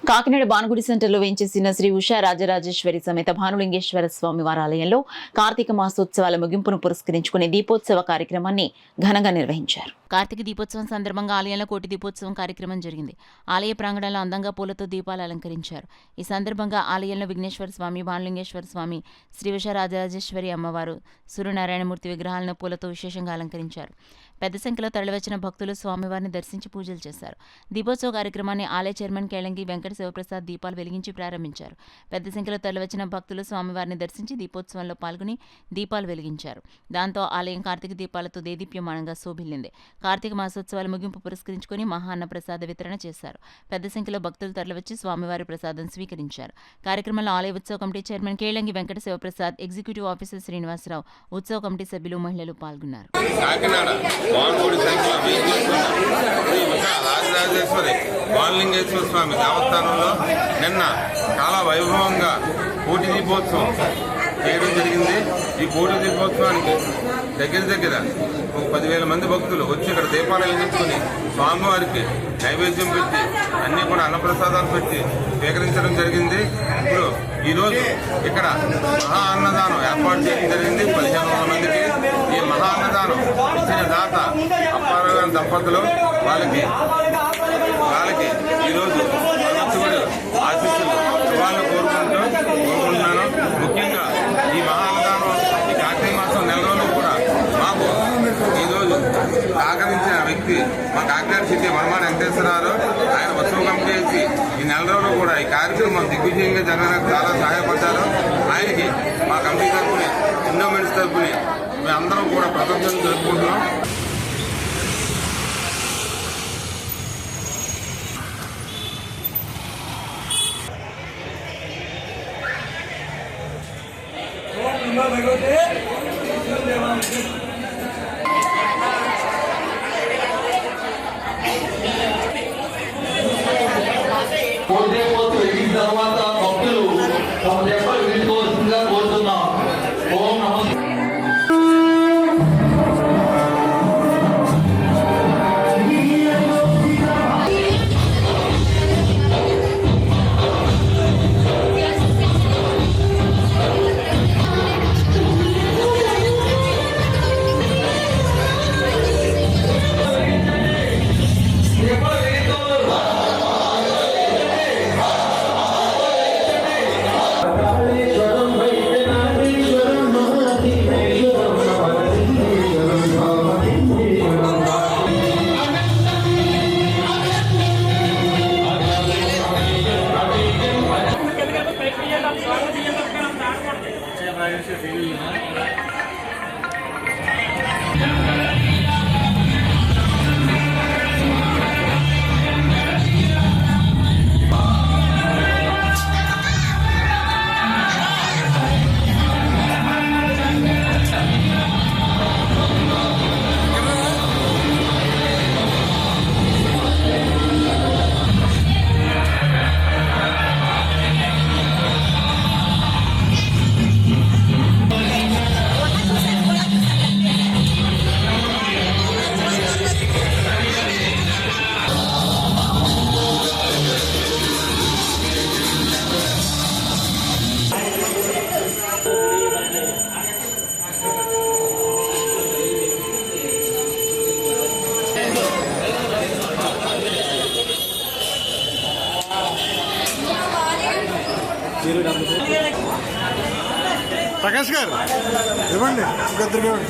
కాకినాడ భానుగుడి సెంటర్లో వేంచేసిన శ్రీ ఉషా రాజరాజేశ్వరి సమేత భానులింగేశ్వర స్వామి వారి ఆలయంలో కార్తీక మాసోత్సవాల ముగింపును పురస్కరించుకుని దీపోత్సవ కార్యక్రమాన్ని ఘనంగా నిర్వహించారు. కార్తీక దీపోత్సవం సందర్భంగా ఆలయంలో కోటి దీపోత్సవం కార్యక్రమం జరిగింది. ఆలయ ప్రాంగణంలో అందంగా పూలతో దీపాలు అలంకరించారు. ఈ సందర్భంగా ఆలయంలో విఘ్నేశ్వర స్వామి, భానులింగేశ్వర స్వామి, శ్రీ ఉషా రాజరాజేశ్వరి అమ్మవారు, సూర్యనారాయణమూర్తి విగ్రహాలను పూలతో విశేషంగా అలంకరించారు. పెద్ద సంఖ్యలో తరలివచ్చిన భక్తులు స్వామివారిని దర్శించి పూజలు చేశారు. దీపోత్సవ కార్యక్రమాన్ని ఆలయ చైర్మన్ కేళంగి వెంకట శివప్రసాద్ దీపాలు వెలిగించి ప్రారంభించారు. పెద్ద సంఖ్యలో తరలివచ్చిన భక్తులు స్వామివారిని దర్శించి దీపోత్సవంలో పాల్గొని దీపాలు వెలిగించారు. దాంతో ఆలయం కార్తీక దీపాలతో దేదీప్యమానంగా శోభిల్లింది. కార్తీక మాసోత్సవాల ముగింపు పురస్కరించుకుని మహాన్న ప్రసాద వితరణ చేశారు. పెద్ద సంఖ్యలో భక్తులు తరలివచ్చి స్వామివారి ప్రసాదం స్వీకరించారు. కార్యక్రమంలో ఆలయ ఉత్సవ committee chairman Kelangi Venkata Sivaprasad, executive officer Srinivasarao, ఉత్సవ కమిటీ సభ్యులు, మహిళలు పాల్గొన్నారు. రాజరాజేశ్వరి భానులింగేశ్వర స్వామి దేవస్థానంలో నిన్న చాలా వైభవంగా కోటి దీపోత్సవం చేయడం జరిగింది. ఈ కోటి దీపోత్సవానికి దగ్గర ఒక 10,000 మంది భక్తులు వచ్చి ఇక్కడ దీపాలు వెలిగించుకుని స్వామివారికి నైవేద్యం పెట్టి అన్ని కూడా అన్నప్రసాదాలు పెట్టి స్వీకరించడం జరిగింది. ఇప్పుడు ఈరోజు ఇక్కడ మహా అన్నదానం ఏర్పాటు చేయడం జరిగింది 1,500 మందికి. ఈ మహా అన్నదానం ఇచ్చిన దాత అప్పారావు దంపతులు వాళ్ళకి ఈరోజు భగవంతుడి ఆశీస్సులు ఇవ్వాలని కోరుకుంటున్నాను. ముఖ్యంగా ఈ మహా అన్నదానం ఈ కార్తీక మాసం నెల రోజులు కూడా మాకు ఈరోజు సహకరించిన వ్యక్తి మా కాకినాడ సిటీ వనమాన వెంకటేశ్వరరావు. ఆయన ఉత్సవ కమిటీ చేసి ఈ నెల రోజులు కూడా ఈ కార్యక్రమం దిగ్విజయంగా జరగడానికి చాలా సహాయపడ్డారు. ఆయనకి మా కమిటీ తరఫుని, ఎండోమెంట్స్ తరఫుని మేమందరం కూడా కృతజ్ఞతలు జరుపుకుంటున్నాం. తర్వాత భక్తులు తమ దెబ్బలు విడుకోవాల్సిందిగా కోరుతున్నాం. ఓం నమస్తే. ప్రకాష్ గారు ఇవ్వండి, ఇద్దరు ఇవ్వండి.